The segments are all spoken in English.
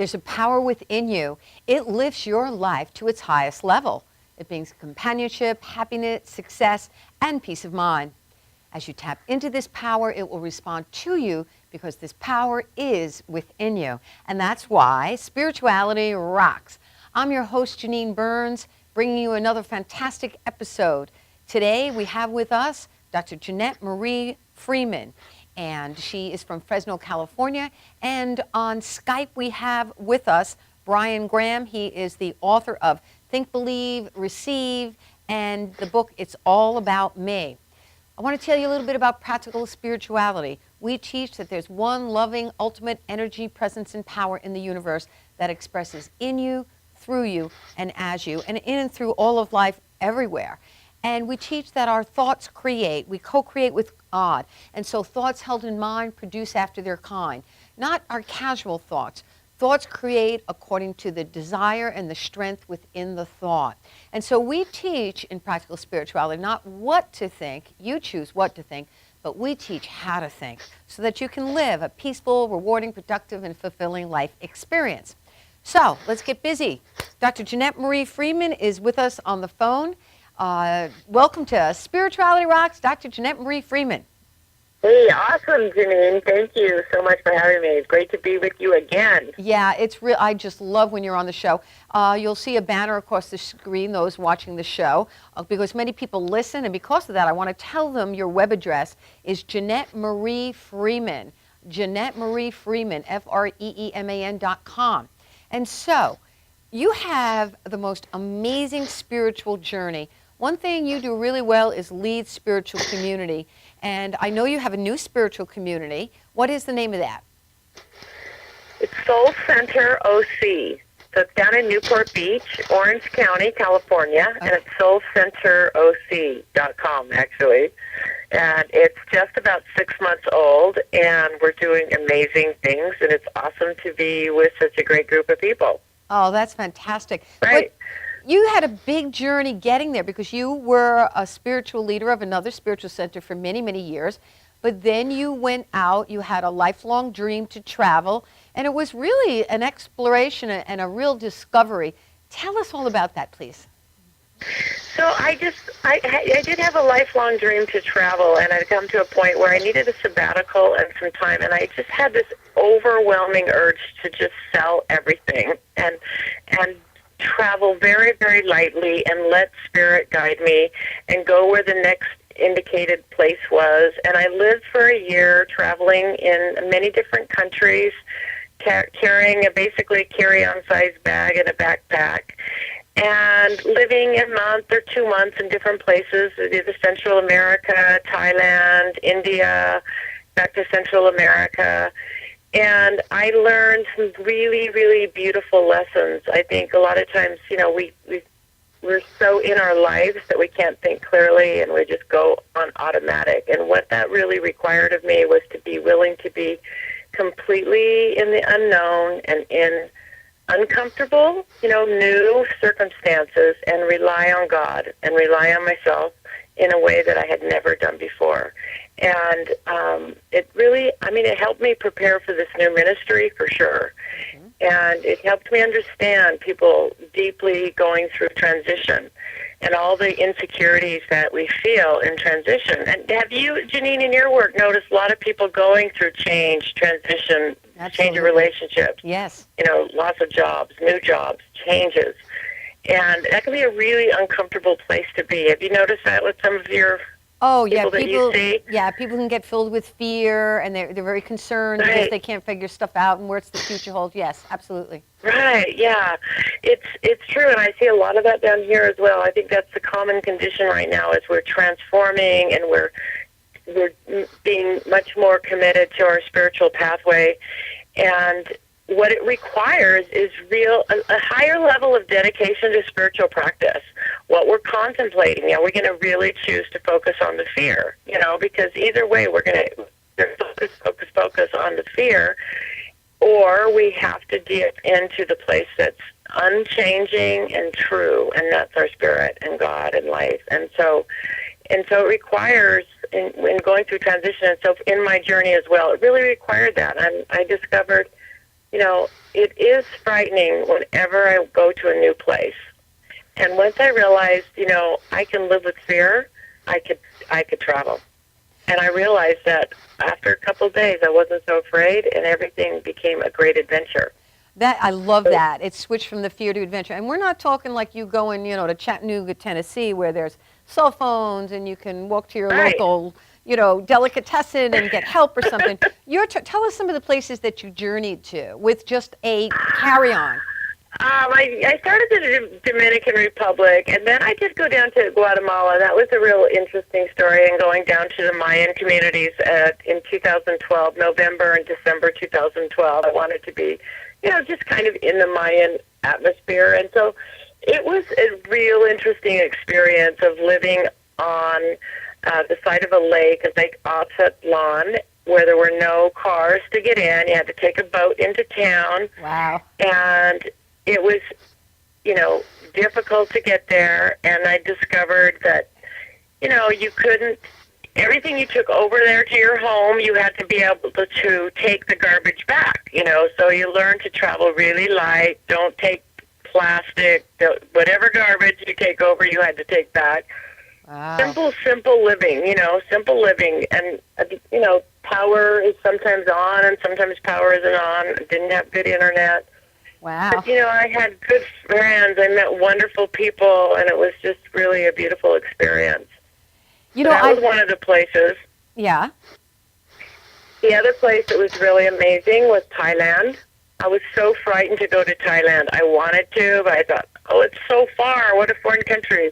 There's a power within you. It lifts your life to its highest level. It brings companionship, happiness, success, and peace of mind. As you tap into this power, it will respond to you because this power is within you. And that's why spirituality rocks. I'm your host, Janine Burns, bringing you another fantastic episode. Today we have with us Dr. Jeanette Marie Freeman, and she is from Fresno, California. And on Skype we have with us Brian Graham. He is the author of Think, Believe, Receive, and the book It's All About Me. I want to tell you a little bit about practical spirituality. We teach that there's one loving, ultimate energy, presence, and power in the universe that expresses in you, through you, and as you, and in and through all of life everywhere. And we teach that our thoughts create. We co-create with God. And so thoughts held in mind produce after their kind. Not our casual thoughts. Thoughts create according to the desire and the strength within the thought. And so we teach in practical spirituality not what to think, you choose what to think, but we teach how to think so that you can live a peaceful, rewarding, productive, and fulfilling life experience. So let's get busy. Dr. Jeanette Marie Freeman is with us on the phone. Welcome to Spirituality Rocks, Dr. Jeanette Marie Freeman. Hey, awesome, Janine. Thank you so much for having me. It's great to be with you again. Yeah, it's real. I just love when you're on the show. You'll see a banner across the screen, those watching the show, because many people listen, and because of that, I want to tell them your web address is Jeanette Marie Freeman, Jeanette Marie Freeman, FREEMAN.com. And so, you have the most amazing spiritual journey. One thing you do really well is lead spiritual community. And I know you have a new spiritual community. What is the name of that? It's Soul Center OC. So it's down in Newport Beach, Orange County, California. Okay. And it's soulcenteroc.com, actually. And it's just about 6 months old, and we're doing amazing things, and it's awesome to be with such a great group of people. Oh, that's fantastic. Right. But you had a big journey getting there because you were a spiritual leader of another spiritual center for many, many years. But then you went out, you had a lifelong dream to travel, and it was really an exploration and a real discovery. Tell us all about that, please. So I did have a lifelong dream to travel, and I'd come to a point where I needed a sabbatical and some time, and I just had this overwhelming urge to just sell everything and travel very, very lightly and let Spirit guide me and go where the next indicated place was. And I lived for a year traveling in many different countries, carrying a basically carry-on size bag and a backpack, and living a month or 2 months in different places, either Central America, Thailand, India, back to Central America. And I learned some really, really beautiful lessons. I think a lot of times, you know, we're so in our lives that we can't think clearly, and we just go on automatic. And what that really required of me was to be willing to be completely in the unknown and in uncomfortable, you know, new circumstances, and rely on God and rely on myself in a way that I had never done before. And it really, it helped me prepare for this new ministry for sure. Mm-hmm. And it helped me understand people deeply going through transition and all the insecurities that we feel in transition. And have you, Janine, in your work, noticed a lot of people going through change, transition, Absolutely. Change of relationships? Yes. You know, loss of jobs, new jobs, changes. And that can be a really uncomfortable place to be. Have you noticed that with some of your people that you see? Yeah, people can get filled with fear, and they're very concerned because they can't figure stuff out and where's the future hold. Yes, absolutely. Right, yeah. It's true, and I see a lot of that down here as well. I think that's the common condition right now is we're transforming, and we're being much more committed to our spiritual pathway. And what it requires is a higher level of dedication to spiritual practice. What we're contemplating, we're going to really choose to focus on the fear, because either way we're going to focus on the fear, or we have to dip into the place that's unchanging and true, and that's our spirit and God and life. And so it requires, in going through transition, and so in my journey as well, it really required that. I discovered it is frightening whenever I go to a new place. And once I realized, I can live with fear, I could travel. And I realized that after a couple of days, I wasn't so afraid, and everything became a great adventure. I love that. It switched from the fear to adventure. And we're not talking like you going, to Chattanooga, Tennessee, where there's cell phones and you can walk to your Right. local, delicatessen and get help or something. Tell us some of the places that you journeyed to with just a carry-on. I started in the Dominican Republic, and then I did go down to Guatemala. That was a real interesting story, and going down to the Mayan communities in 2012, November and December 2012. I wanted to be, just kind of in the Mayan atmosphere. And so it was a real interesting experience of living on the side of a lake, Atzatlán, where there were no cars to get in. You had to take a boat into town. Wow. And it was, difficult to get there, and I discovered that, you couldn't, everything you took over there to your home, you had to be able to take the garbage back, so you learn to travel really light, don't take plastic, whatever garbage you take over, you had to take back. Wow. Simple living, simple living, and, power is sometimes on and sometimes power isn't on, didn't have good internet. Wow. But, I had good friends. I met wonderful people, and it was just really a beautiful experience. That was one of the places. Yeah. The other place that was really amazing was Thailand. I was so frightened to go to Thailand. I wanted to, but I thought, it's so far. What a foreign country.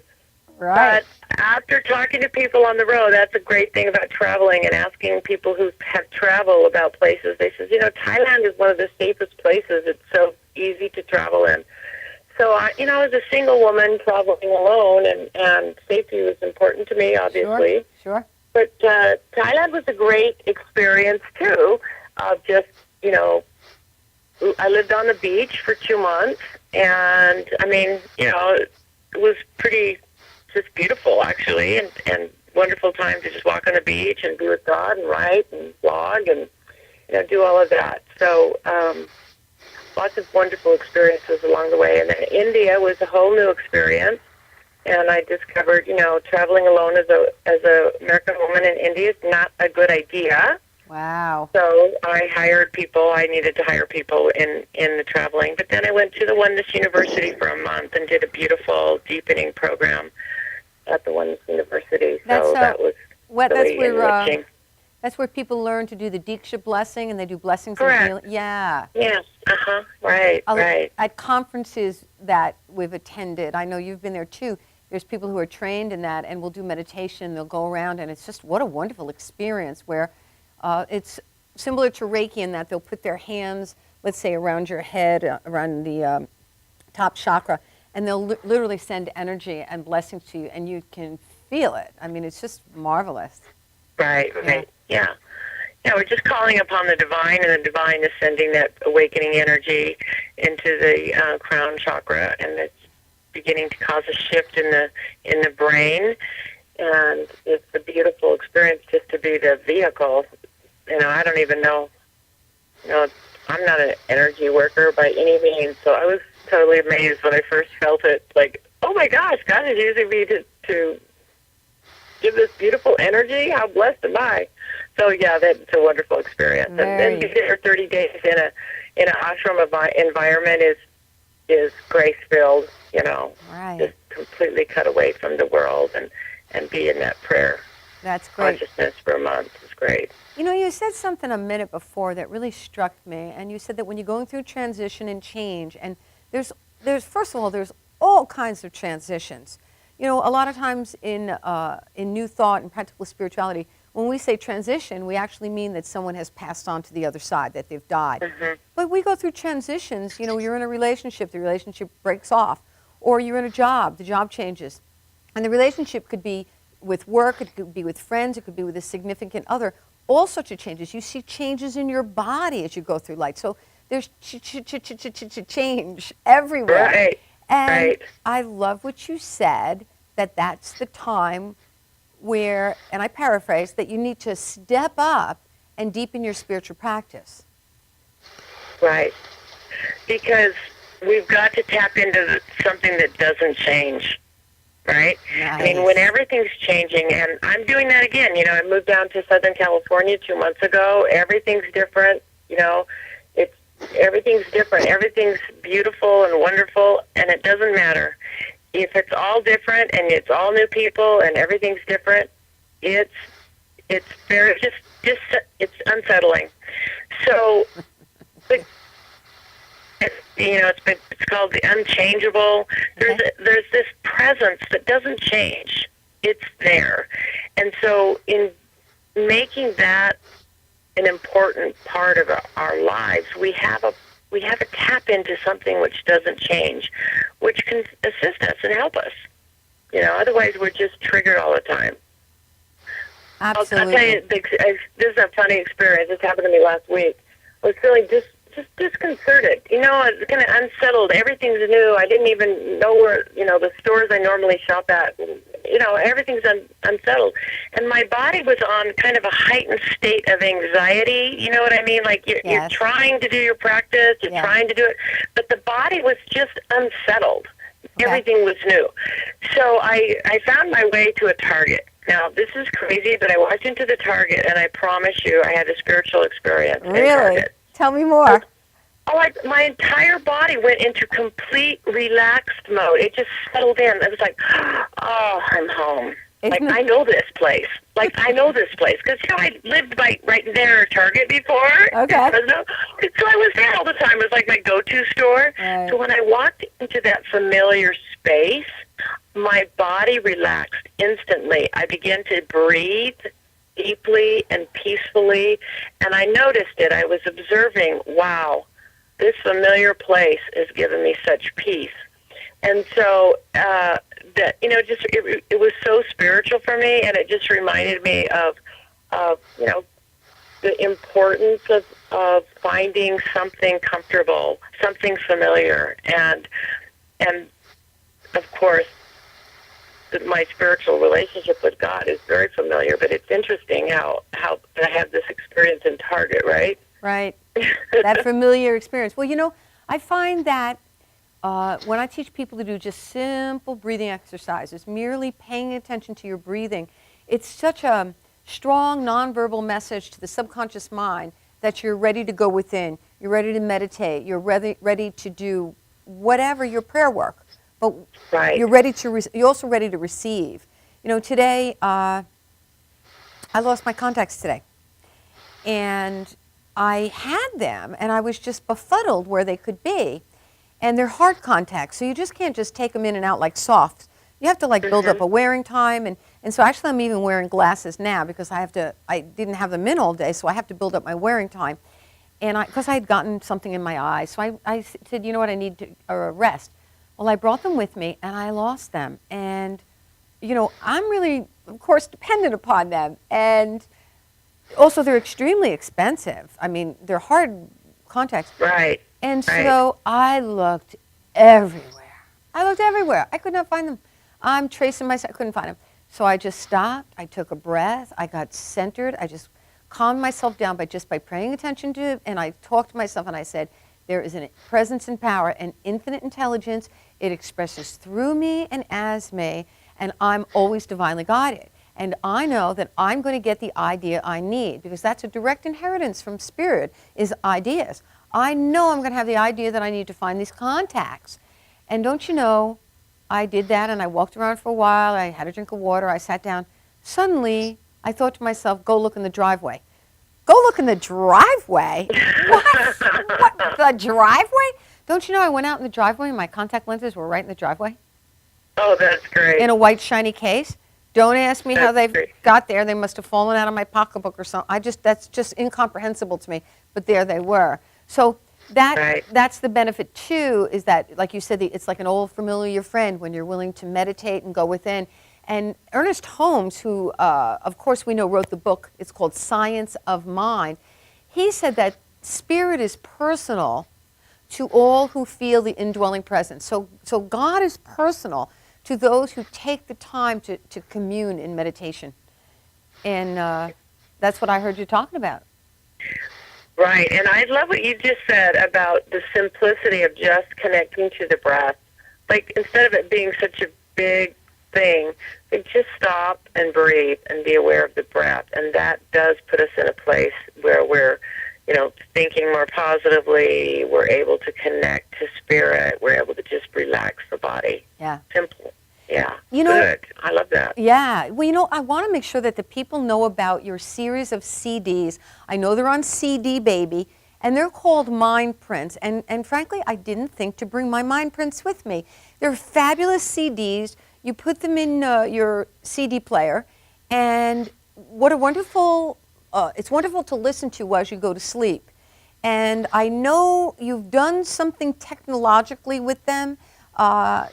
Right. But after talking to people on the road, that's a great thing about traveling and asking people who have traveled about places. They says, Thailand is one of the safest places. It's so easy to travel in. So, I was a single woman traveling alone, and safety was important to me, obviously. Sure. But Thailand was a great experience, too, of just, I lived on the beach for 2 months, and, it was pretty just beautiful, actually, and wonderful time to just walk on the beach and be with God and write and blog and, do all of that. So lots of wonderful experiences along the way. And then India was a whole new experience, and I discovered, traveling alone as a American woman in India is not a good idea. Wow. So I hired people. I needed to hire people in the traveling. But then I went to the Oneness University for a month and did a beautiful deepening program at the Oneness University. So that was really enriching. That's where people learn to do the Diksha blessing, and they do blessings. Correct. Yeah. Yes. Right. Right. At conferences that we've attended, I know you've been there too. There's people who are trained in that, and will do meditation. They'll go around, and it's just what a wonderful experience. Where it's similar to Reiki in that they'll put their hands, let's say, around your head, around the top chakra, and they'll literally send energy and blessings to you, and you can feel it. I mean, it's just marvelous. Right. Yeah. Yeah, we're just calling upon the divine, and the divine is sending that awakening energy into the crown chakra, and it's beginning to cause a shift in the brain. And it's a beautiful experience just to be the vehicle. I don't even know. I'm not an energy worker by any means, so I was totally amazed when I first felt it. Like, oh my gosh, God is using me to give this beautiful energy. How blessed am I? So yeah, that's a wonderful experience. And then being there 30 days in an ashram environment is grace filled. Right. Just completely cut away from the world and be in that prayer. That's great. Consciousness for a month is great. You said something a minute before that really struck me, and you said that when you're going through transition and change, and there's first of all, there's all kinds of transitions. A lot of times in New Thought and practical spirituality, when we say transition, we actually mean that someone has passed on to the other side, that they've died. Mm-hmm. But we go through transitions. You're in a relationship, the relationship breaks off, or you're in a job, the job changes, and the relationship could be with work, it could be with friends, it could be with a significant other. All sorts of changes. You see changes in your body as you go through life. So there's change everywhere. Right. And I love what you said, that that's the time where, and I paraphrase, that you need to step up and deepen your spiritual practice. Right. because we've got to tap into something that doesn't change, right? Nice. I mean, when everything's changing, and I'm doing that again. I moved down to Southern California 2 months ago. Everything's different. Everything's different. Everything's beautiful and wonderful, and it doesn't matter. If it's all different and it's all new people and everything's different, it's very it's unsettling. So, but, it's called the unchangeable. There's this presence that doesn't change. It's there, and so in making that an important part of our lives, we have a tap into something which doesn't change, which can assist us and help us. Otherwise we're just triggered all the time. Absolutely. I'll tell you, this is a funny experience. This happened to me last week. I was feeling just disconcerted. I was kind of unsettled. Everything's new. I didn't even know where, the stores I normally shop at. Everything's unsettled. And my body was on kind of a heightened state of anxiety. You know what I mean? Like you're trying to do your practice, you're trying to do it, but the body was just unsettled. Okay. Everything was new. So I found my way to a Target. Now, this is crazy, but I walked into the Target, and I promise you I had a spiritual experience. Really? Tell me more. My entire body went into complete relaxed mode. It just settled in. It was like, oh, I'm home. I know this place. I know this place. Because, I lived right there at Target before. Okay. So I was there all the time. It was like my go-to store. Right. So when I walked into that familiar space, my body relaxed instantly. I began to breathe deeply and peacefully, and I noticed it. I was observing, wow, this familiar place is giving me such peace. And so it was so spiritual for me, and it just reminded me of the importance of finding something comfortable, something familiar, and of course my spiritual relationship with God is very familiar, but it's interesting how I have this experience in Target, right? Right. That familiar experience. Well, I find that when I teach people to do just simple breathing exercises, merely paying attention to your breathing, it's such a strong nonverbal message to the subconscious mind that you're ready to go within, you're ready to meditate, you're ready to do whatever your prayer work. But right. You're also ready to receive. Today, I lost my contacts today. And I had them, and I was just befuddled where they could be. And they're hard contacts, so you just can't just take them in and out like soft. You have to build up a wearing time. And so actually I'm even wearing glasses now because I didn't have them in all day, so I have to build up my wearing time. And because I had gotten something in my eye, so I said, you know what, I need to rest. Well, I brought them with me, and I lost them. And, I'm really, of course, dependent upon them. And also, they're extremely expensive. I mean, they're hard contacts. Right. And so I looked everywhere. I could not find them. I'm tracing myself. I couldn't find them. So I just stopped. I took a breath. I got centered. I just calmed myself down by paying attention to it. And I talked to myself, and I said, there is a presence and power and infinite intelligence. It expresses through me and as me, and I'm always divinely guided. And I know that I'm going to get the idea I need, because that's a direct inheritance from Spirit, is ideas. I know I'm going to have the idea that I need to find these contacts. And don't you know, I did that, and I walked around for a while. I had a drink of water. I sat down. Suddenly, I thought to myself, go look in the driveway. Go look in the driveway? What? The driveway? Don't you know I went out in the driveway and my contact lenses were right in the driveway? Oh, that's great. In a white shiny case. Don't ask me how they've got there. They must have fallen out of my pocketbook or something. That's just incomprehensible to me. But there they were. So that's the benefit too, is that, like you said, it's like an old familiar friend when you're willing to meditate and go within. And Ernest Holmes, who, of course, we know wrote the book, it's called Science of Mind, he said that spirit is personal to all who feel the indwelling presence. So God is personal to those who take the time to commune in meditation. And that's what I heard you talking about. Right, and I love what you just said about the simplicity of just connecting to the breath. Like, instead of it being such a big thing, like, just stop and breathe and be aware of the breath. And that does put us in a place where we're, thinking more positively. We're able to connect to spirit. We're able to just relax the body. Yeah. Simple. Yeah. Good. I love that. Yeah. Well, I want to make sure that the people know about your series of CDs. I know they're on CD Baby, and they're called Mind Prints. And frankly, I didn't think to bring my Mind Prints with me. They're fabulous CDs. You put them in your CD player, and what a wonderful, it's wonderful to listen to as you go to sleep. And I know you've done something technologically with them,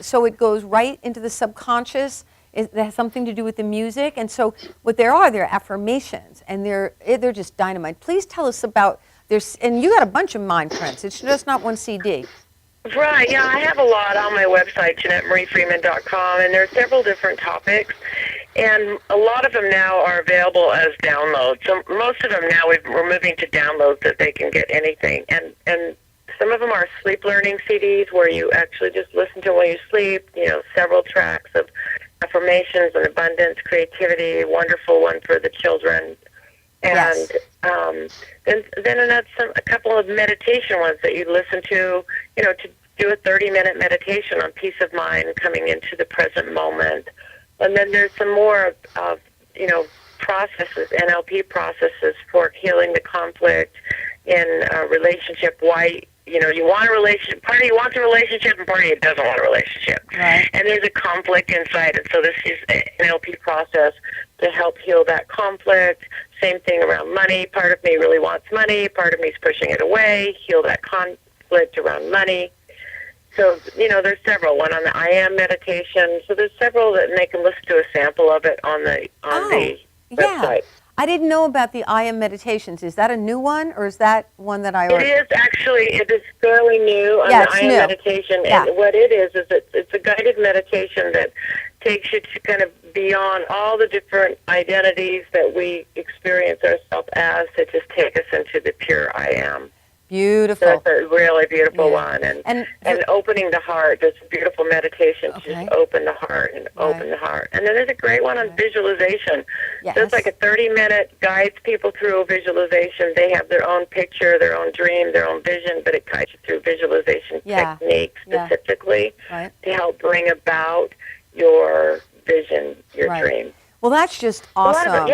so it goes right into the subconscious. It has something to do with the music. And so what they're affirmations, and they're just dynamite. Please tell us about this. And you got a bunch of Mind Prints. It's just not one CD. Right, yeah, I have a lot on my website, JeanetteMarieFreeman.com, and there are several different topics, and a lot of them now are available as downloads. So most of them now we're moving to downloads that they can get anything, and some of them are sleep learning CDs where you actually just listen to while you sleep, several tracks of affirmations and abundance, creativity, a wonderful one for the children. And then a couple of meditation ones that you listen to, to do a 30-minute meditation on peace of mind, coming into the present moment. And then there's some more of processes, NLP processes for healing the conflict in a relationship. Why, you want a relationship, part of you wants a relationship and part of you doesn't want a relationship. Right. And there's a conflict inside. And so this is an NLP process to help heal that conflict. Same thing around money. Part of me really wants money. Part of me is pushing it away. Heal that conflict around money. So, there's several. One on the I Am meditation. So there's several that, and they can listen to a sample of it on the website. I didn't know about the I Am meditations. Is that a new one, or is that one that I already... It is fairly new on the I Am meditation. And what it is it's a guided meditation that takes you to kind of beyond all the different identities that we experience ourselves as, to just take us into the pure I Am. Beautiful. So that's a really beautiful one. And opening the heart. There's a beautiful meditation to just open the heart and open the heart. And then there's a great one on visualization. Yes. So it's like a 30-minute, guides people through a visualization. They have their own picture, their own dream, their own vision, but it guides you through visualization techniques specifically to help bring about your vision, your dream. Well, that's just awesome.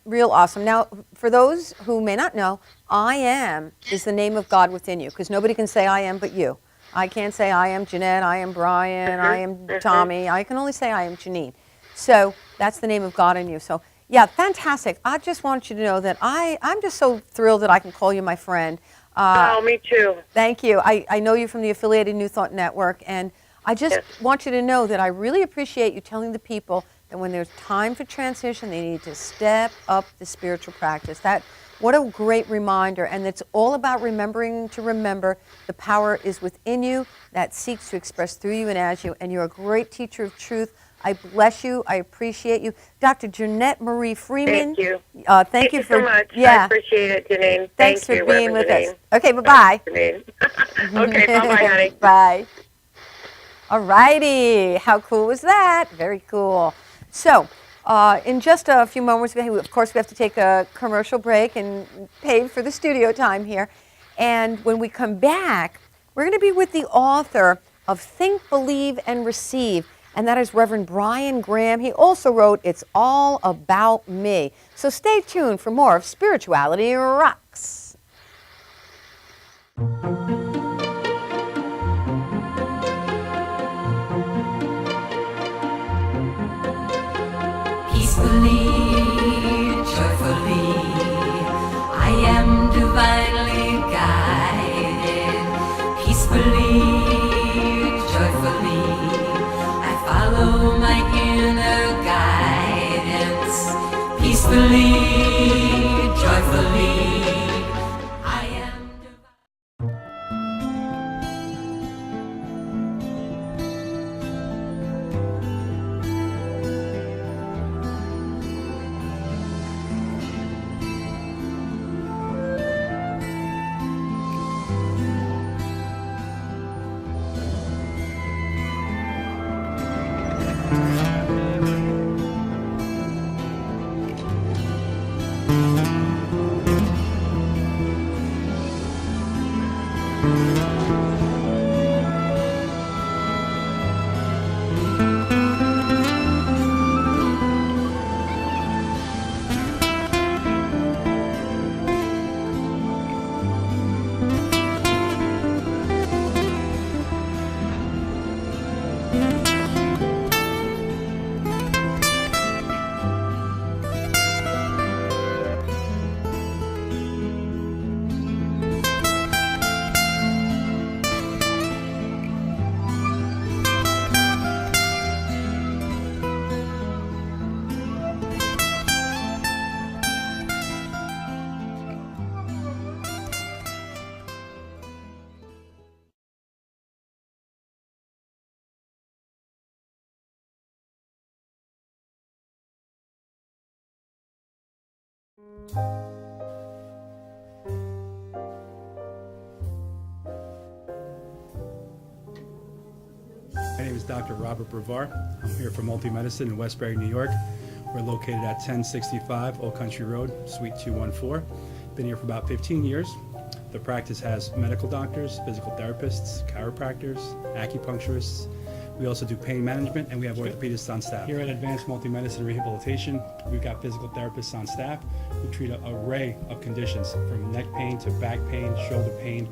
Real awesome. Now, for those who may not know, I Am is the name of God within you, because nobody can say I am but you. I can't say I am Jeanette, I am Brian, I am Tommy. I can only say I am Janine. So that's the name of God in you. So, yeah, fantastic. I just want you to know that I'm just so thrilled that I can call you my friend. Me too. Thank you. I know you from the Affiliated New Thought Network, and I just want you to know that I really appreciate you telling the people that when there's time for transition, they need to step up the spiritual practice. What a great reminder. And it's all about remembering to remember the power is within you that seeks to express through you and as you. And you're a great teacher of truth. I bless you. I appreciate you. Dr. Jeanette Marie Freeman. Thank you. Thank you so much. Yeah. I appreciate it, Janine. Thanks Thank for you, being with Janine. us. Okay, bye-bye. Okay, bye-bye, honey. Bye. All righty. How cool was that? Very cool. So, in just a few moments, of course, we have to take a commercial break and pay for the studio time here. And when we come back, we're going to be with the author of Think, Believe, and Receive, and that is Reverend Brian Graham. He also wrote It's All About Me. So stay tuned for more of Spirituality Rocks. Peacefully, joyfully, I am divinely guided. Peacefully, joyfully, I follow my inner guidance. Peacefully, joyfully, I am divine. My name is Dr. Robert Brevard. I'm here for Multi-Medicine in Westbury, New York. We're located at 1065 Old Country Road, Suite 214. Been here for about 15 years. The practice has medical doctors, physical therapists, chiropractors, acupuncturists. We also do pain management, and we have orthopedists on staff. Here at Advanced Multi-Medicine Rehabilitation, we've got physical therapists on staff who treat an array of conditions, from neck pain to back pain, shoulder pain.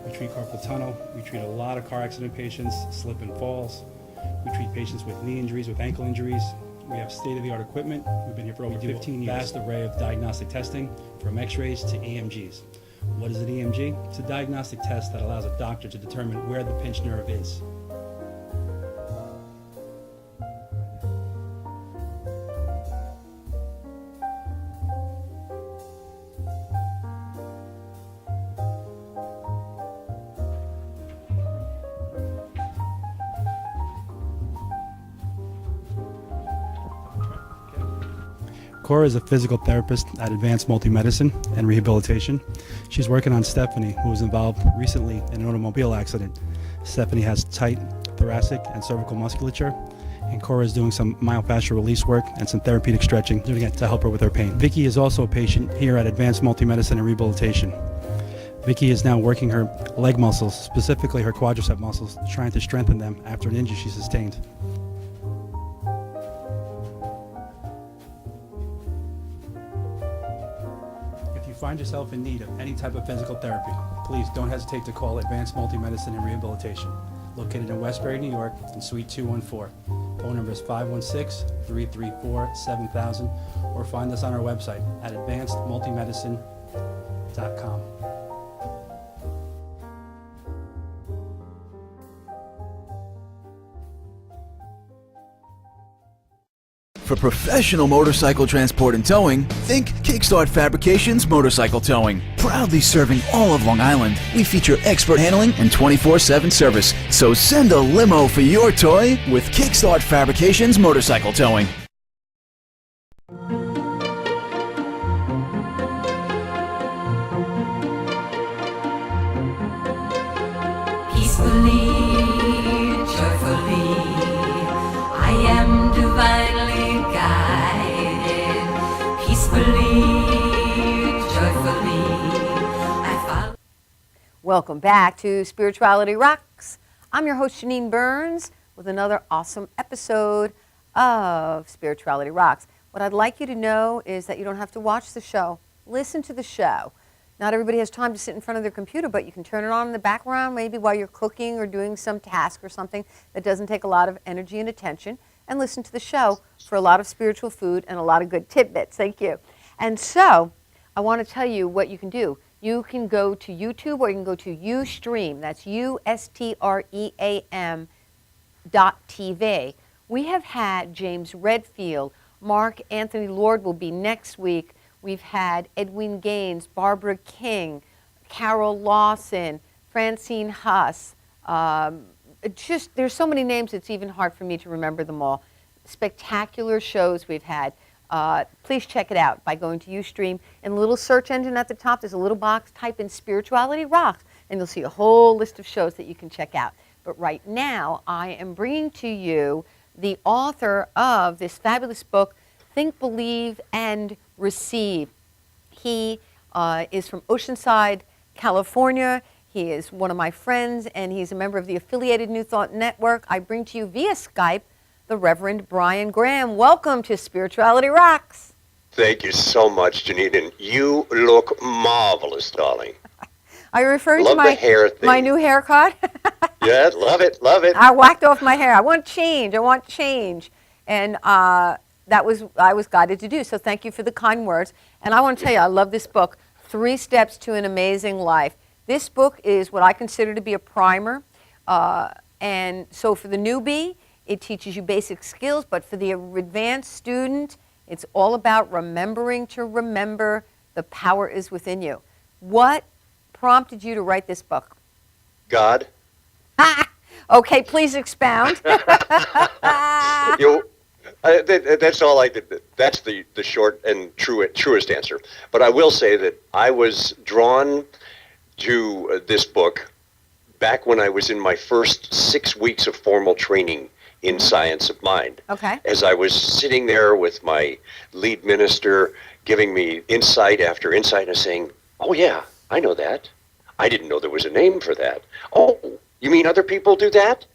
We treat carpal tunnel. We treat a lot of car accident patients, slip and falls. We treat patients with knee injuries, with ankle injuries. We have state-of-the-art equipment. We've been here for over 15 years. Vast array of diagnostic testing, from x-rays to EMGs. What is an EMG? It's a diagnostic test that allows a doctor to determine where the pinched nerve is. Cora is a physical therapist at Advanced Multi-Medicine and Rehabilitation. She's working on Stephanie, who was involved recently in an automobile accident. Stephanie has tight thoracic and cervical musculature, and Cora is doing some myofascial release work and some therapeutic stretching doing it to help her with her pain. Vicky is also a patient here at Advanced Multi-Medicine and Rehabilitation. Vicky is now working her leg muscles, specifically her quadricep muscles, trying to strengthen them after an injury she sustained. If you find yourself in need of any type of physical therapy, please don't hesitate to call Advanced Multi-Medicine and Rehabilitation, located in Westbury, New York, in Suite 214. Phone number is 516-334-7000, or find us on our website at advancedmultimedicine.com. For professional motorcycle transport and towing, think Kickstart Fabrications Motorcycle Towing. Proudly serving all of Long Island, we feature expert handling and 24/7 service. So send a limo for your toy with Kickstart Fabrications Motorcycle Towing. Peacefully, joyfully, I am divinely guided. Peacefully, joyfully, I follow. Welcome back to Spirituality Rocks. I'm your host, Janine Burns, with another awesome episode of Spirituality Rocks. What I'd like you to know is that you don't have to watch the show. Listen to the show. Not everybody has time to sit in front of their computer, but you can turn it on in the background, maybe while you're cooking or doing some task or something that doesn't take a lot of energy and attention, and listen to the show for a lot of spiritual food and a lot of good tidbits. Thank you. And so I want to tell you what you can do. You can go to YouTube, or you can go to Ustream. That's USTREAM.TV. We have had James Redfield. Mark Anthony Lord will be next week. We've had Edwin Gaines, Barbara King, Carol Lawson, Francine Huss. There's so many names, it's even hard for me to remember them all. Spectacular shows we've had. Please check it out by going to Ustream. In the little search engine at the top, there's a little box, type in Spirituality Rocks, and you'll see a whole list of shows that you can check out. But right now, I am bringing to you the author of this fabulous book, Think, Believe, and Receive. He is from Oceanside, California. He is one of my friends, and he's a member of the affiliated New Thought Network. I bring to you via Skype the Reverend Brian Graham. Welcome to Spirituality Rocks. Thank you so much, Janine, and you look marvelous, darling. Are you referring Love to the hair thing. my new haircut? Yeah, love it, love it. I whacked off my hair. I want change. And I was guided to do. So thank you for the kind words. And I want to tell you, I love this book, 3 Steps to an Amazing Life. This book is what I consider to be a primer. And so for the newbie, it teaches you basic skills. But for the advanced student, it's all about remembering to remember the power is within you. What prompted you to write this book? God. Okay, please expound. That's all I did. That's the short and truest answer. But I will say that I was drawn to this book back when I was in my first 6 weeks of formal training in science of mind. Okay. As I was sitting there with my lead minister giving me insight after insight and saying, oh yeah, I know that. I didn't know there was a name for that. Oh, you mean other people do that?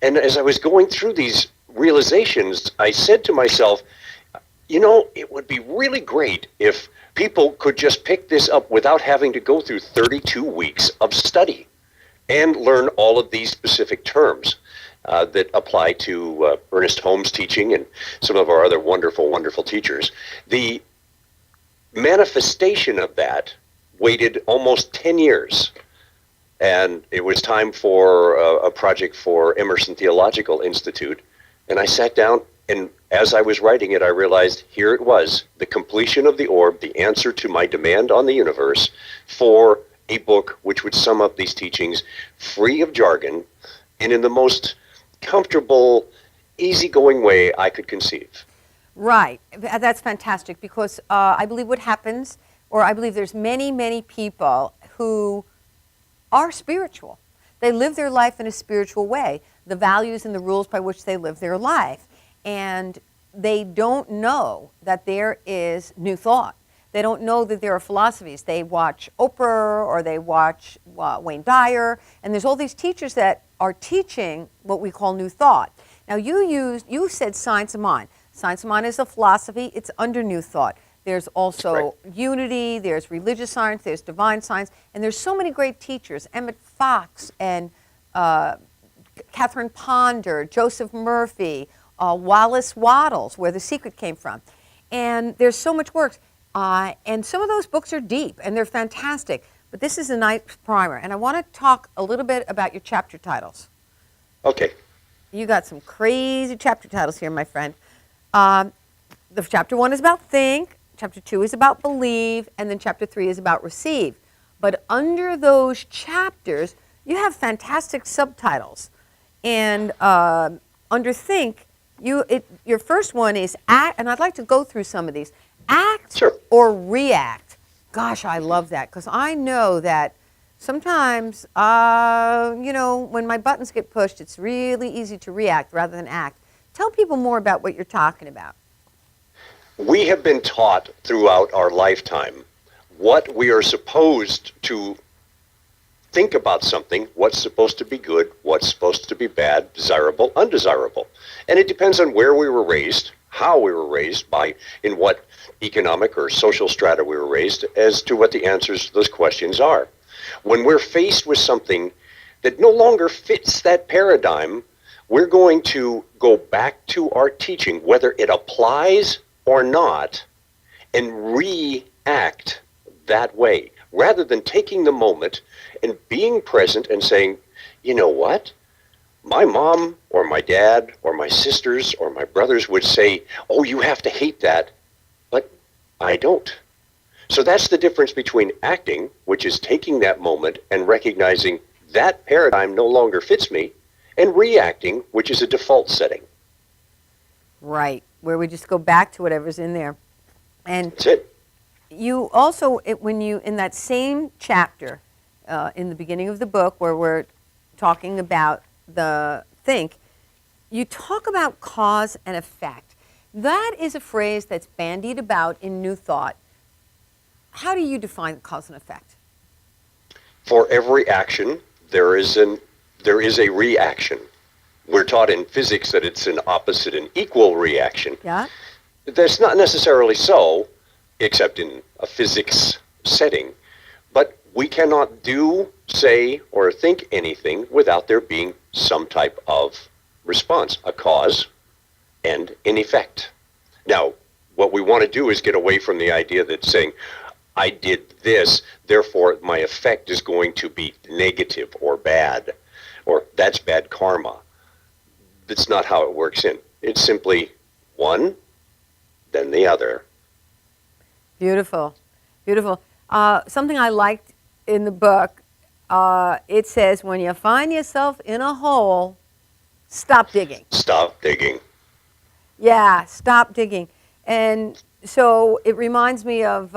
And as I was going through these realizations, I said to myself, you know, it would be really great if people could just pick this up without having to go through 32 weeks of study and learn all of these specific terms that apply to Ernest Holmes' teaching and some of our other wonderful, wonderful teachers. The manifestation of that waited almost 10 years. And it was time for a project for Emerson Theological Institute. And I sat down, and as I was writing it, I realized here it was, the completion of the orb, the answer to my demand on the universe for a book which would sum up these teachings free of jargon and in the most comfortable, easygoing way I could conceive. Right. That's fantastic because I believe what happens, or I believe there's many, many people who are spiritual. They live their life in a spiritual way, the values and the rules by which they live their life. And they don't know that there is new thought. They don't know that there are philosophies. They watch Oprah or they watch Wayne Dyer, and there's all these teachers that are teaching what we call new thought. Now you said science of mind. Science of mind is a philosophy. It's under new thought. There's also unity, there's religious science, there's divine science, and there's so many great teachers, Emmett Fox and Catherine Ponder, Joseph Murphy, Wallace Wattles, where The Secret came from. And there's so much work. And some of those books are deep, and they're fantastic. But this is a nice primer, and I want to talk a little bit about your chapter titles. Okay. You got some crazy chapter titles here, my friend. The chapter 1 is about think. Chapter 2 is about believe, and then chapter 3 is about receive. But under those chapters, you have fantastic subtitles. And under think, your first one is act, and I'd like to go through some of these. Act or react. Gosh, I love that because I know that sometimes, when my buttons get pushed, it's really easy to react rather than act. Tell people more about what you're talking about. We have been taught throughout our lifetime what we are supposed to think about something, what's supposed to be good, what's supposed to be bad, desirable, undesirable. And it depends on where we were raised, how we were raised, in what economic or social strata we were raised, as to what the answers to those questions are. When we're faced with something that no longer fits that paradigm, we're going to go back to our teaching, whether it applies or not, and react that way, rather than taking the moment and being present and saying, you know what? My mom or my dad or my sisters or my brothers would say, oh, you have to hate that, but I don't. So that's the difference between acting, which is taking that moment and recognizing that paradigm no longer fits me, and reacting, which is a default setting. Right, where we just go back to whatever's in there. And that's it. You also, when you, in that same chapter, in the beginning of the book where we're talking about the think, you talk about cause and effect. That is a phrase that's bandied about in New Thought. How do you define cause and effect? For every action, there is a reaction. We're taught in physics that it's an opposite and equal reaction. Yeah. That's not necessarily so, except in a physics setting. But we cannot do, say, or think anything without there being some type of response, a cause and an effect. Now, what we want to do is get away from the idea that saying, I did this, therefore my effect is going to be negative or bad, or that's bad karma. That's not how it works in. It's simply one, then the other. Beautiful, beautiful. Something I liked in the book, it says, when you find yourself in a hole, stop digging. Stop digging. Yeah, stop digging. And so it reminds me of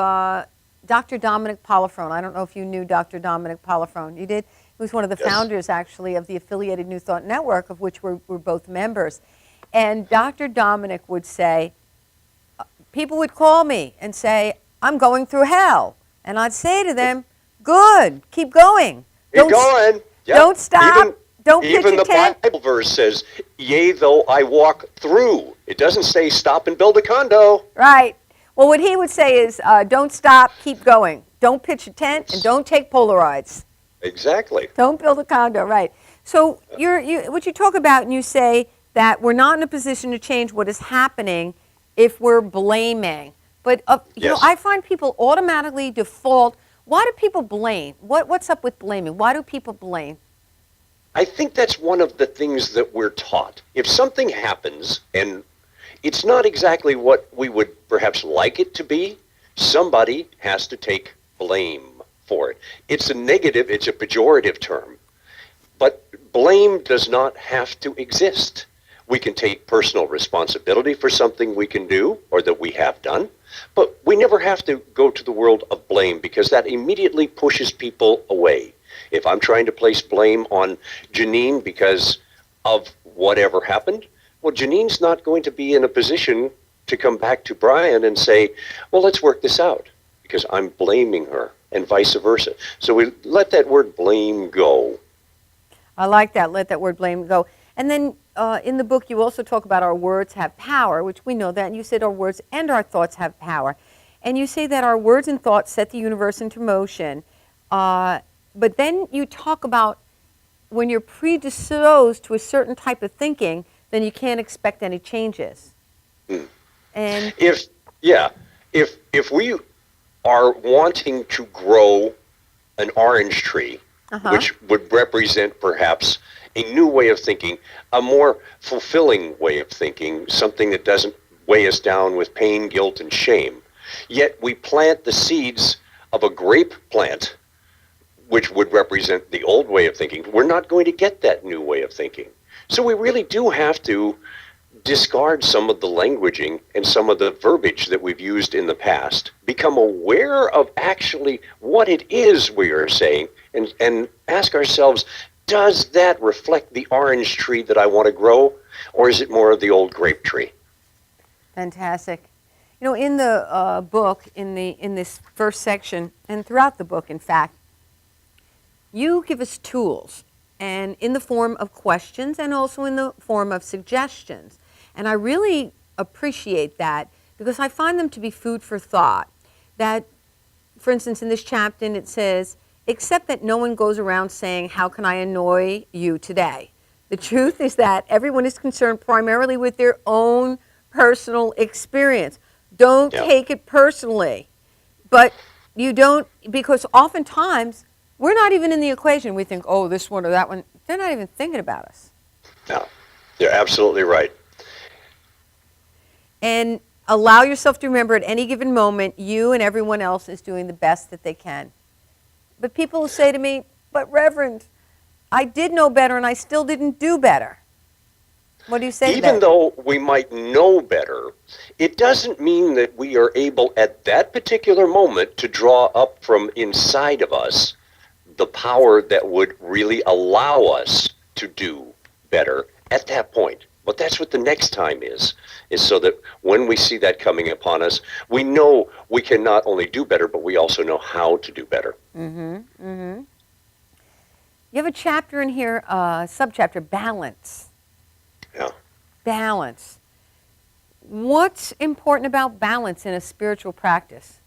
Dr. Dominic Polifrone. I don't know if you knew Dr. Dominic Polifrone. You did? He was one of the Yes. founders, actually, of the affiliated New Thought Network, of which we're both members. And Dr. Dominic would say, people would call me and say, I'm going through hell. And I'd say to them, good, keep going. Keep going. Yep. Don't stop. Even, Don't pitch even a the tent. Bible verse says, yea, though I walk through. It doesn't say stop and build a condo. Right. Well, what he would say is, don't stop, keep going. Don't pitch a tent and don't take Polaroids. Exactly. Don't build a condo, right. So what you talk about, and you say that we're not in a position to change what is happening if we're blaming. But you know, Yes. I find people automatically default. Why do people blame? What's up with blaming? Why do people blame? I think that's one of the things that we're taught. If something happens and it's not exactly what we would perhaps like it to be, somebody has to take blame for it. It's a negative, it's a pejorative term. But blame does not have to exist. We can take personal responsibility for something we can do or that we have done, but we never have to go to the world of blame because that immediately pushes people away. If I'm trying to place blame on Janine because of whatever happened, well, Janine's not going to be in a position to come back to Brian and say, well, let's work this out because I'm blaming her, and vice versa. So we let that word blame go. I like that. Let that word blame go. And then in the book, you also talk about our words have power, which we know that. And you said our words and our thoughts have power. And you say that our words and thoughts set the universe into motion. But then you talk about when you're predisposed to a certain type of thinking, then you can't expect any changes. And If we are wanting to grow an orange tree, which would represent perhaps a new way of thinking, a more fulfilling way of thinking, something that doesn't weigh us down with pain, guilt, and shame. Yet we plant the seeds of a grape plant, which would represent the old way of thinking. We're not going to get that new way of thinking. So we really do have to discard some of the languaging and some of the verbiage that we've used in the past, become aware of actually what it is we are saying, and ask ourselves, does that reflect the orange tree that I want to grow, or is it more of the old grape tree? fantastic. You know, in the book, in this first section, and throughout the book, in fact, you give us tools, and in the form of questions and also in the form of suggestions. And I really appreciate that because I find them to be food for thought. That, for instance, in this chapter, it says, except that no one goes around saying, how can I annoy you today? The truth is that everyone is concerned primarily with their own personal experience. Don't take it personally. But you don't, because oftentimes we're not even in the equation. We think, oh, this one or that one. They're not even thinking about us. No, you're absolutely right. And allow yourself to remember at any given moment, you and everyone else is doing the best that they can. But people will say to me, but Reverend, I did know better and I still didn't do better. What do you say to that? Even though we might know better, it doesn't mean that we are able at that particular moment to draw up from inside of us the power that would really allow us to do better at that point. But that's what the next time is so that when we see that coming upon us, we know we can not only do better, but we also know how to do better. You have a chapter in here, subchapter, balance. Yeah. Balance. What's important about balance in a spiritual practice?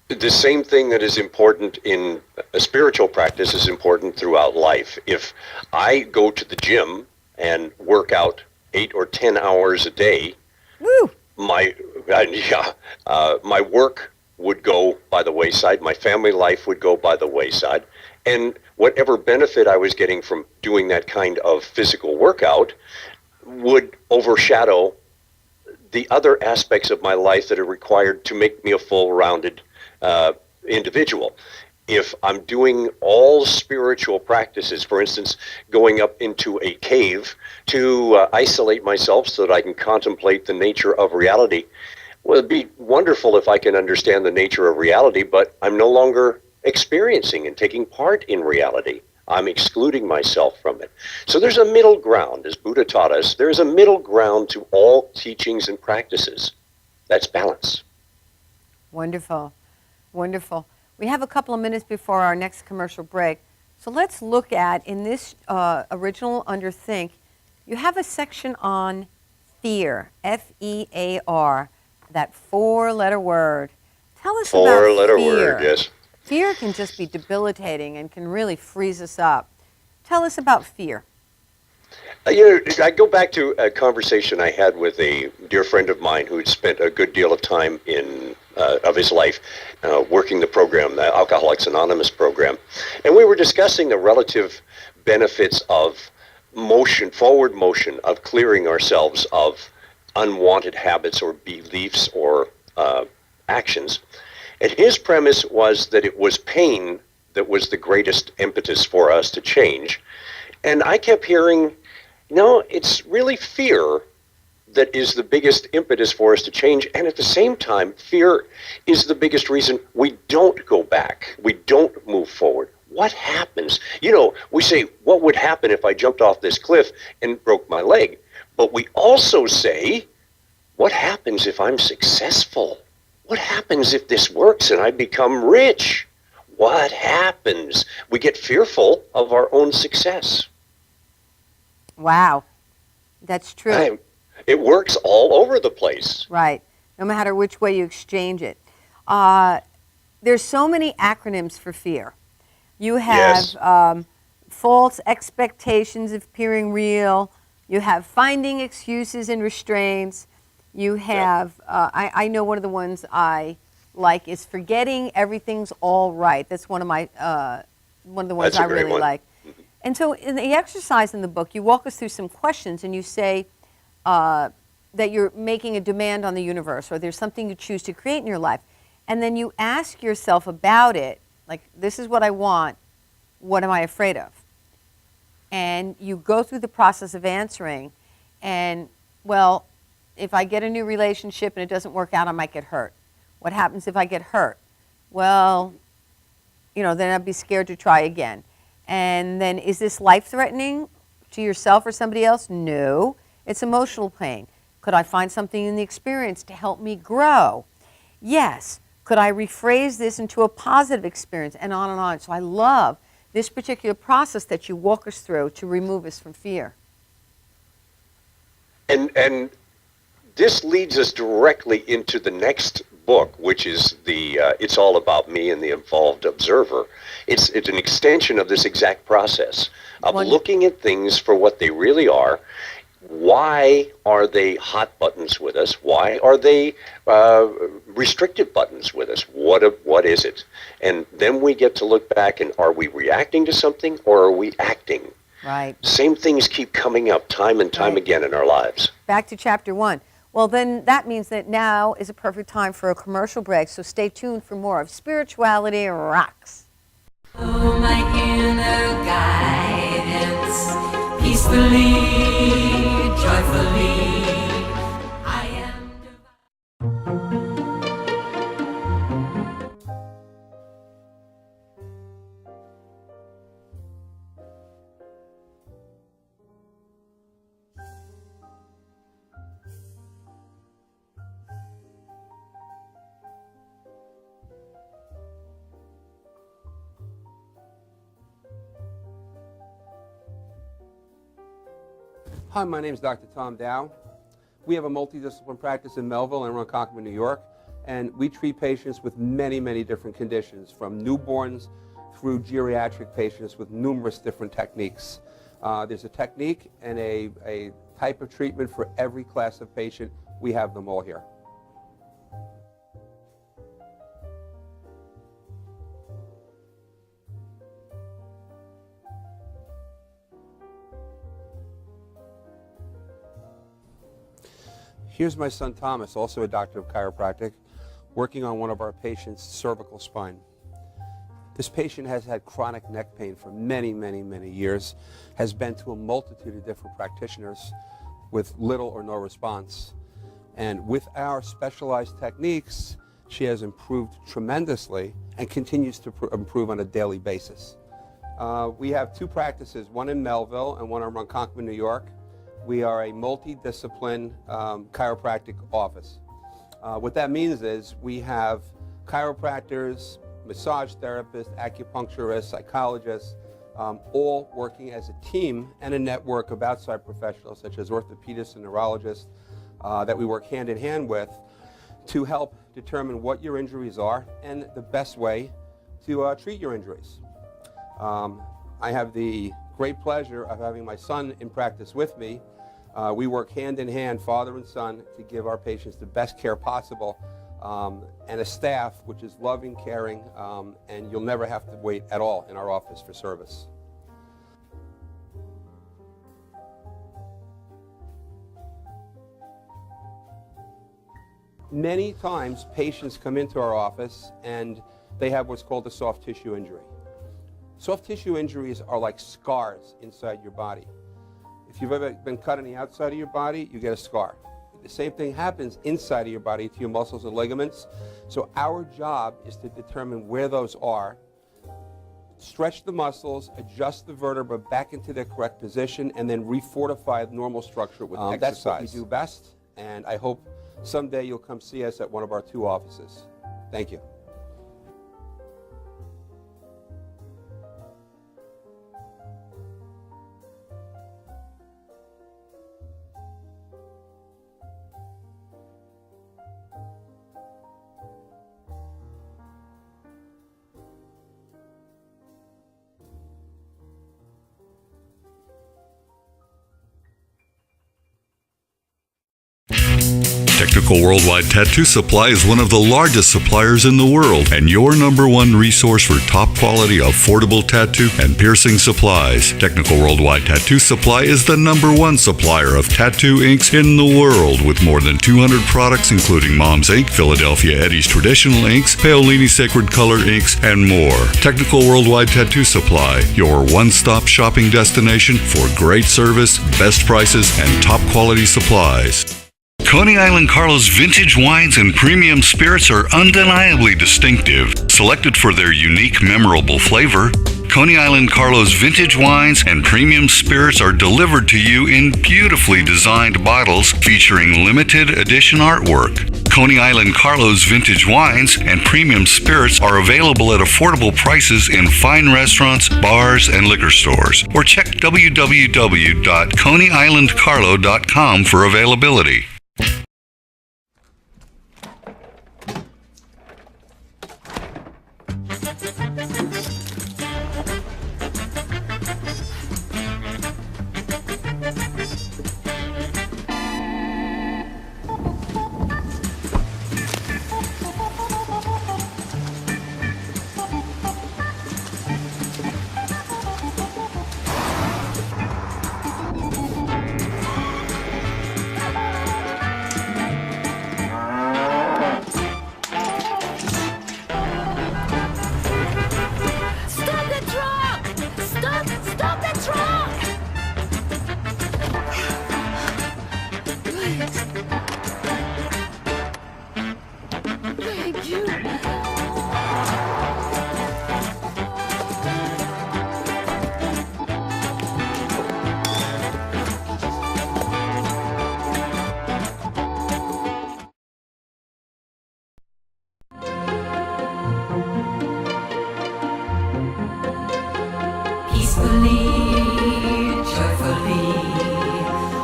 The same thing that is important in a spiritual practice is important throughout life. If I go to the gym and work out 8 or 10 hours a day, Woo! my work would go by the wayside, my family life would go by the wayside, and whatever benefit I was getting from doing that kind of physical workout would overshadow the other aspects of my life that are required to make me a full-rounded individual. if I'm doing all spiritual practices, for instance, going up into a cave to isolate myself so that I can contemplate the nature of reality, well, it'd be wonderful if I can understand the nature of reality, but I'm no longer experiencing and taking part in reality. I'm excluding myself from it. So there's a middle ground, as Buddha taught us. There's a middle ground to all teachings and practices. That's balance. Wonderful. Wonderful. We have a couple of minutes before our next commercial break. So let's look at, in this original Under Think, you have a section on fear, F-E-A-R, that four-letter word. Tell us about fear. Four-letter word, yes. Fear can just be debilitating and can really freeze us up. Tell us about fear. I go back to a conversation I had with a dear friend of mine who had spent a good deal of time of his life working the program, the Alcoholics Anonymous program. And we were discussing the relative benefits of motion, forward motion, of clearing ourselves of unwanted habits or beliefs or actions. And his premise was that it was pain that was the greatest impetus for us to change. And I kept hearing, no, it's really fear that is the biggest impetus for us to change. And at the same time, fear is the biggest reason we don't go back. We don't move forward. What happens? You know, we say, what would happen if I jumped off this cliff and broke my leg? But we also say, what happens if I'm successful? What happens if this works and I become rich? What happens? We get fearful of our own success. Wow. That's true. It works all over the place. Right. No matter which way you exchange it. There's so many acronyms for fear. You have false expectations of appearing real. You have finding excuses and restraints. You have, I know one of the ones I like is forgetting everything's all right. That's one of the ones I really like. And so in the exercise in the book, you walk us through some questions and you say that you're making a demand on the universe or there's something you choose to create in your life. And then you ask yourself about it, like, this is what I want, what am I afraid of? And you go through the process of answering and, well, if I get a new relationship and it doesn't work out, I might get hurt. What happens if I get hurt? Well, then I'd be scared to try again. And then, is this life-threatening to yourself or somebody else? No. It's emotional pain. Could I find something in the experience to help me grow? Yes. Could I rephrase this into a positive experience? And on and on. So I love this particular process that you walk us through to remove us from fear. And this leads us directly into the next book, which is It's All About Me and the Involved Observer. It's an extension of this exact process of looking at things for what they really are. Why are they hot buttons with us? Why are they restricted buttons with us? What is it? And then we get to look back and are we reacting to something or are we acting? Right. Same things keep coming up time and time again in our lives. Back to chapter 1. Well, then that means that now is a perfect time for a commercial break, so stay tuned for more of Spirituality Rocks. Oh, my inner guidance, peacefully, joyfully, I am divine. Hi, my name is Dr. Tom Dow. We have a multidisciplinary practice in Melville and Ronkonkoma, New York, and we treat patients with many, many different conditions, from newborns through geriatric patients with numerous different techniques. There's a technique and a type of treatment for every class of patient. We have them all here. Here's my son Thomas, also a doctor of chiropractic, working on one of our patients' cervical spine. This patient has had chronic neck pain for many, many, many years, has been to a multitude of different practitioners with little or no response. And with our specialized techniques, she has improved tremendously and continues to improve on a daily basis. We have two practices, one in Melville and one in Ronkonkoma, New York. We are a multidiscipline chiropractic office. What that means is we have chiropractors, massage therapists, acupuncturists, psychologists, all working as a team and a network of outside professionals such as orthopedists and neurologists that we work hand in hand with to help determine what your injuries are and the best way to treat your injuries. I have the great pleasure of having my son in practice with me. We work hand in hand, father and son, to give our patients the best care possible, and a staff which is loving, caring, and you'll never have to wait at all in our office for service. Many times patients come into our office and they have what's called a soft tissue injury. Soft tissue injuries are like scars inside your body. If you've ever been cut on the outside of your body, you get a scar. The same thing happens inside of your body to your muscles and ligaments. So our job is to determine where those are, stretch the muscles, adjust the vertebra back into their correct position, and then refortify the normal structure with exercise. That's what we do best, and I hope someday you'll come see us at one of our two offices. Thank you. Technical Worldwide Tattoo Supply is one of the largest suppliers in the world and your #1 resource for top quality, affordable tattoo and piercing supplies. Technical Worldwide Tattoo Supply is the #1 supplier of tattoo inks in the world with more than 200 products including Mom's Ink, Philadelphia Eddie's Traditional Inks, Paolini Sacred Color Inks, and more. Technical Worldwide Tattoo Supply, your one-stop shopping destination for great service, best prices, and top quality supplies. Coney Island Carlos vintage wines and premium spirits are undeniably distinctive, selected for their unique, memorable flavor. Coney Island Carlos vintage wines and premium spirits are delivered to you in beautifully designed bottles featuring limited edition artwork. Coney Island Carlos vintage wines and premium spirits are available at affordable prices in fine restaurants, bars, and liquor stores. Or check www.coneyislandcarlo.com for availability. Peacefully, joyfully,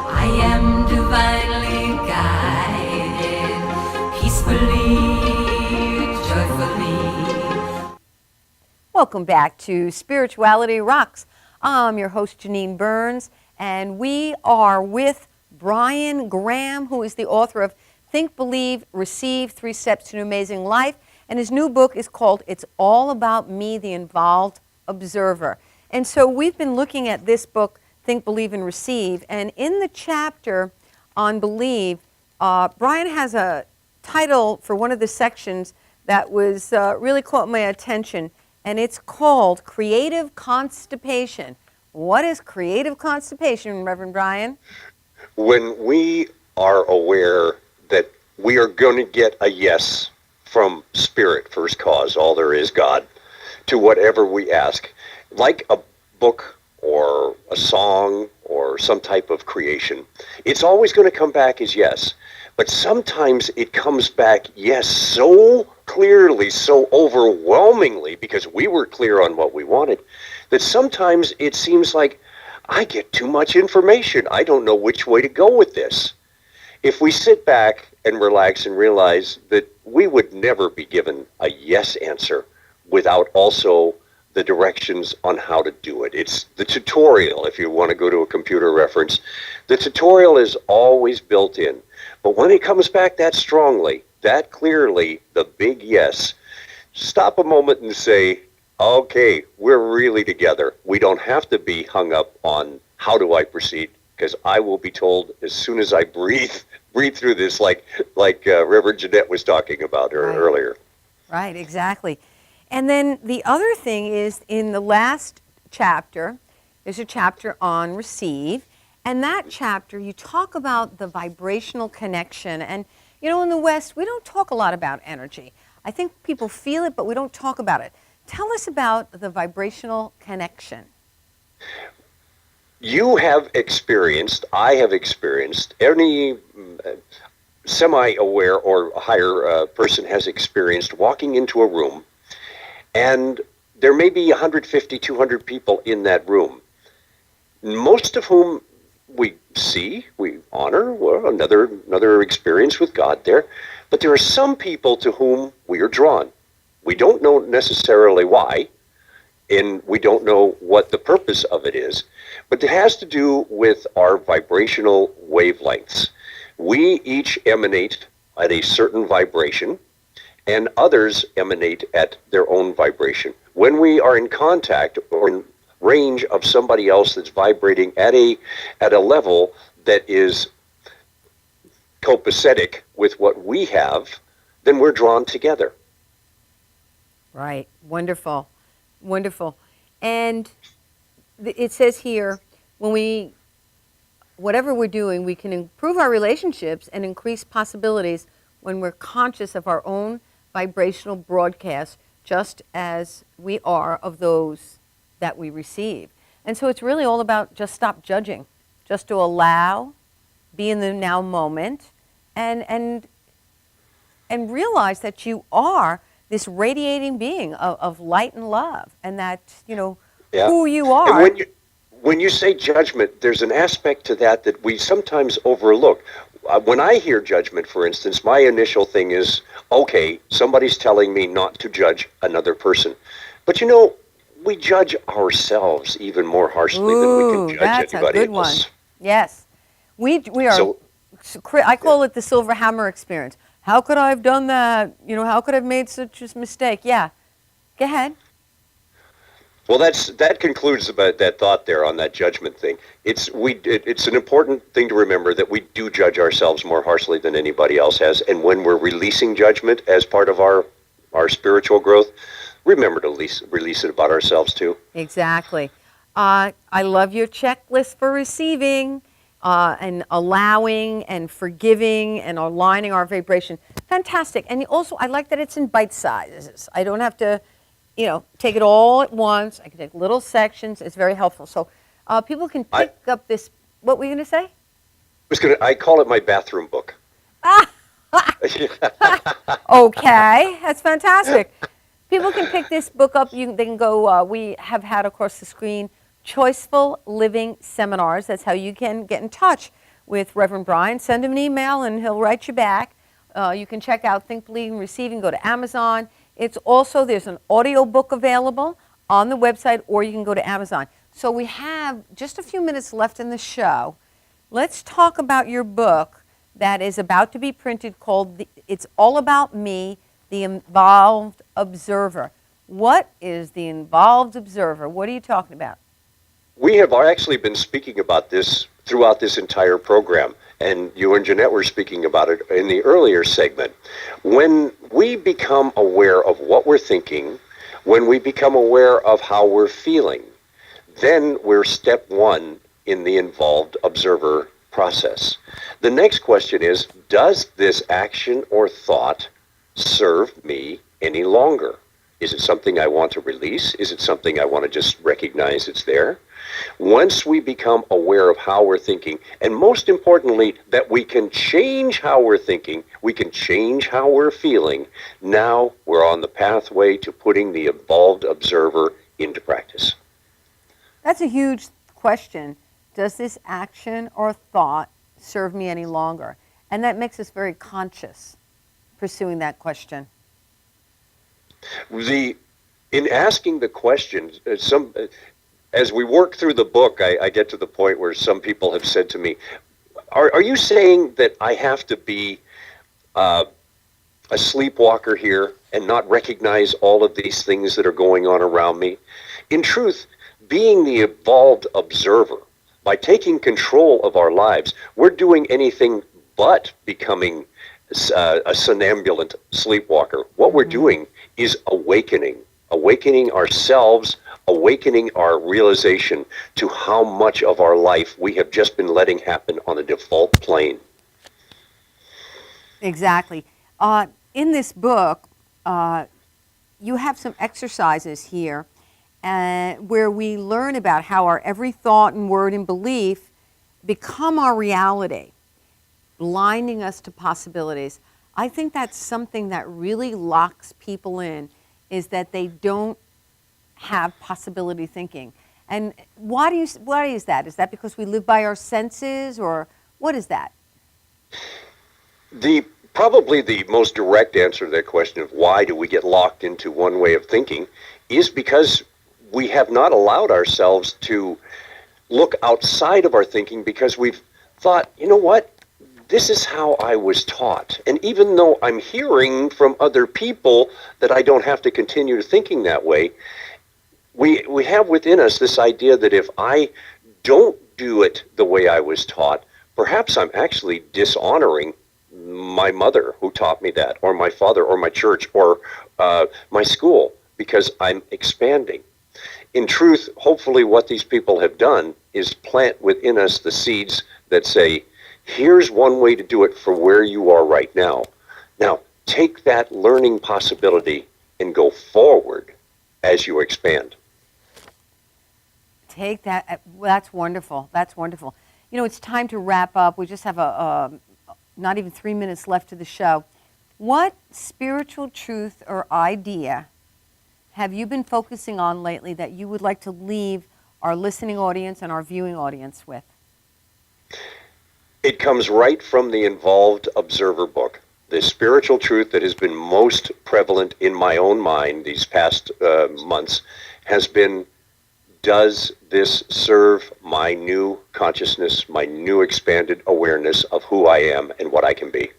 I am divinely guided. Peacefully, joyfully. Welcome back to Spirituality Rocks. I'm your host, Janine Burns, and we are with Brian Graham, who is the author of Think, Believe, Receive, 3 Steps to an Amazing Life, and his new book is called It's All About Me, the Involved Observer. And so we've been looking at this book, Think, Believe, and Receive, and in the chapter on Believe, Brian has a title for one of the sections that was really caught my attention, and it's called Creative Constipation. What is creative constipation, Reverend Brian? When we are aware that we are going to get a yes from Spirit, first cause, all there is, God, to whatever we ask, like a book or a song or some type of creation, it's always going to come back as yes. But sometimes it comes back yes so clearly, so overwhelmingly, because we were clear on what we wanted, that sometimes it seems like I get too much information. I don't know which way to go with this. If we sit back and relax and realize that we would never be given a yes answer without also the directions on how to do it. It's the tutorial, if you want to go to a computer reference. The tutorial is always built in. But when it comes back that strongly, that clearly, the big yes, stop a moment and say, okay, we're really together. We don't have to be hung up on how do I proceed, because I will be told as soon as I breathe through this, like Reverend Jeanette was talking about earlier. Right, exactly. And then the other thing is, in the last chapter, there's a chapter on receive, and that chapter you talk about the vibrational connection. And you know, in the West, we don't talk a lot about energy. I think people feel it, but we don't talk about it. Tell us about the vibrational connection. You have experienced, I have experienced, any semi-aware or higher person has experienced walking into a room, and there may be 150, 200 people in that room, most of whom we see, we honor, well, another experience with God there, but there are some people to whom we are drawn. We don't know necessarily why, and we don't know what the purpose of it is, but it has to do with our vibrational wavelengths. We each emanate at a certain vibration, and others emanate at their own vibration. When we are in contact or in range of somebody else that's vibrating at a level that is copacetic with what we have, then we're drawn together. Right. Wonderful. Wonderful. And it says here, whatever we're doing, we can improve our relationships and increase possibilities when we're conscious of our own vibrational broadcast, just as we are of those that we receive. And so it's really all about just stop judging, just to allow, be in the now moment, and realize that you are this radiating being of light and love, and that, you know, who you are. And when you say judgment, there's an aspect to that we sometimes overlook. When I hear judgment, for instance, my initial thing is, okay, somebody's telling me not to judge another person. But you know, we judge ourselves even more harshly than we can judge anybody that's a good else. One. Yes. We are, I call it the silver hammer experience. How could I have done that? You know, how could I have made such a mistake? Yeah. Go ahead. Well, that concludes about that thought there on that judgment thing. It's an important thing to remember that we do judge ourselves more harshly than anybody else has, and when we're releasing judgment as part of our spiritual growth, remember to release it about ourselves too. Exactly. I love your checklist for receiving and allowing and forgiving and aligning our vibration. Fantastic. And also, I like that it's in bite sizes. I don't have to, you know, take it all at once. I can take little sections. It's very helpful. So people can pick up this. What were you going to say? I call it my bathroom book. Okay, that's fantastic. People can pick this book up. They can go. We have had across the screen Choiceful Living Seminars. That's how you can get in touch with Reverend Brian. Send him an email and he'll write you back. You can check out Think, Believe, and Receiving. Go to Amazon. It's also, there's an audio book available on the website, or you can go to Amazon. So we have just a few minutes left in the show. Let's talk about your book that is about to be printed called It's All About Me, The Involved Observer. What is the Involved Observer? What are you talking about? We have actually been speaking about this throughout this entire program, and you and Jeanette were speaking about it in the earlier segment. When we become aware of what we're thinking, When we become aware of how we're feeling, then we're step one in the involved observer process. The next question is, does this action or thought serve me any longer? Is it something I want to release? Is it something I want to just recognize it's there? Once we become aware of how we're thinking, and most importantly, that we can change how we're thinking, we can change how we're feeling, now we're on the pathway to putting the involved observer into practice. That's a huge question. Does this action or thought serve me any longer? And that makes us very conscious pursuing that question. In asking the question, as we work through the book, I get to the point where some people have said to me, are you saying that I have to be a sleepwalker here and not recognize all of these things that are going on around me? In truth, being the evolved observer, by taking control of our lives, we're doing anything but becoming a somnambulant sleepwalker. What we're doing is awakening ourselves, awakening our realization to how much of our life we have just been letting happen on a default plane. Exactly. In this book, you have some exercises here where we learn about how our every thought and word and belief become our reality, blinding us to possibilities. I think that's something that really locks people in, is that they don't have possibility thinking. And why is that? Is that because we live by our senses, or what is that? Probably the most direct answer to that question of why do we get locked into one way of thinking is because we have not allowed ourselves to look outside of our thinking, because we've thought, you know what? This is how I was taught. And even though I'm hearing from other people that I don't have to continue thinking that way, we have within us this idea that if I don't do it the way I was taught, perhaps I'm actually dishonoring my mother who taught me that, or my father, or my church, or my school, because I'm expanding. In truth, hopefully what these people have done is plant within us the seeds that say, here's one way to do it for where you are right now. Now, take that learning possibility and go forward as you expand. Take that. Well, that's wonderful. That's wonderful. You know, it's time to wrap up. We just have not even 3 minutes left of the show. What spiritual truth or idea have you been focusing on lately that you would like to leave our listening audience and our viewing audience with? It comes right from the Involved Observer book. The spiritual truth that has been most prevalent in my own mind these past months has been, does this serve my new consciousness, my new expanded awareness of who I am and what I can be?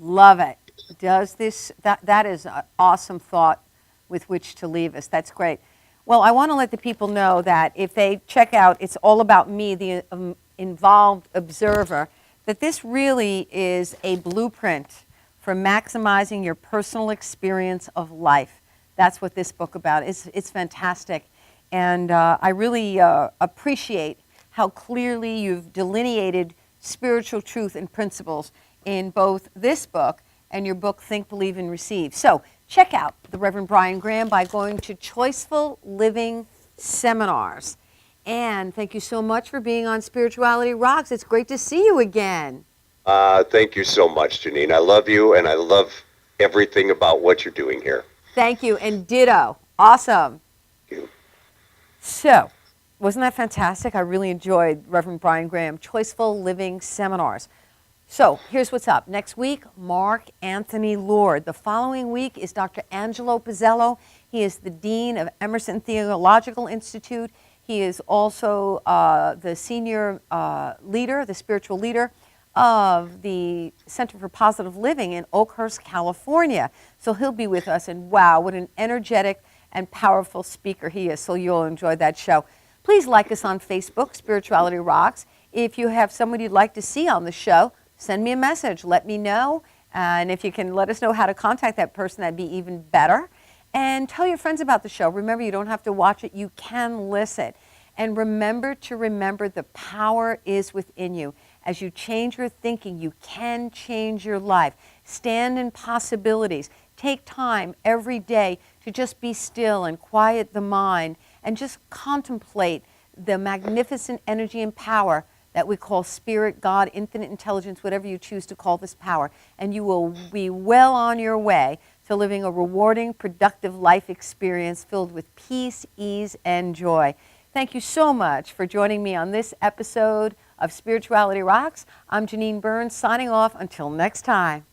Love it. Does this, that is an awesome thought with which to leave us. That's great. Well, I want to let the people know that if they check out It's All About Me, the Involved Observer, that this really is a blueprint for maximizing your personal experience of life. That's what this book about. It's fantastic. And I really appreciate how clearly you've delineated spiritual truth and principles in both this book and your book, Think, Believe, and Receive. So check out the Reverend Brian Graham by going to Choiceful Living Seminars. And thank you so much for being on Spirituality Rocks. It's great to see you again. Thank you so much, Janine. I love you, and I love everything about what you're doing here. Thank you, and ditto. Awesome. Thank you. So, wasn't that fantastic? I really enjoyed Reverend Brian Graham, Choiceful Living Seminars. So, here's what's up. Next week, Mark Anthony Lord. The following week is Dr. Angelo Pizzello. He is the Dean of Emerson Theological Institute. He is also the senior leader, the spiritual leader of the Center for Positive Living in Oakhurst, California. So he'll be with us, and wow, what an energetic and powerful speaker he is. So you'll enjoy that show. Please like us on Facebook, Spirituality Rocks. If you have somebody you'd like to see on the show, send me a message. Let me know. And if you can let us know how to contact that person, that'd be even better. And tell your friends about the show. Remember, you don't have to watch it. You can listen. And remember the power is within you. As you change your thinking, you can change your life. Stand in possibilities. Take time every day to just be still and quiet the mind and just contemplate the magnificent energy and power that we call spirit, God, infinite intelligence, whatever you choose to call this power. And you will be well on your way to living a rewarding, productive life experience filled with peace, ease, and joy. Thank you so much for joining me on this episode of Spirituality Rocks. I'm Janine Burns, signing off until next time.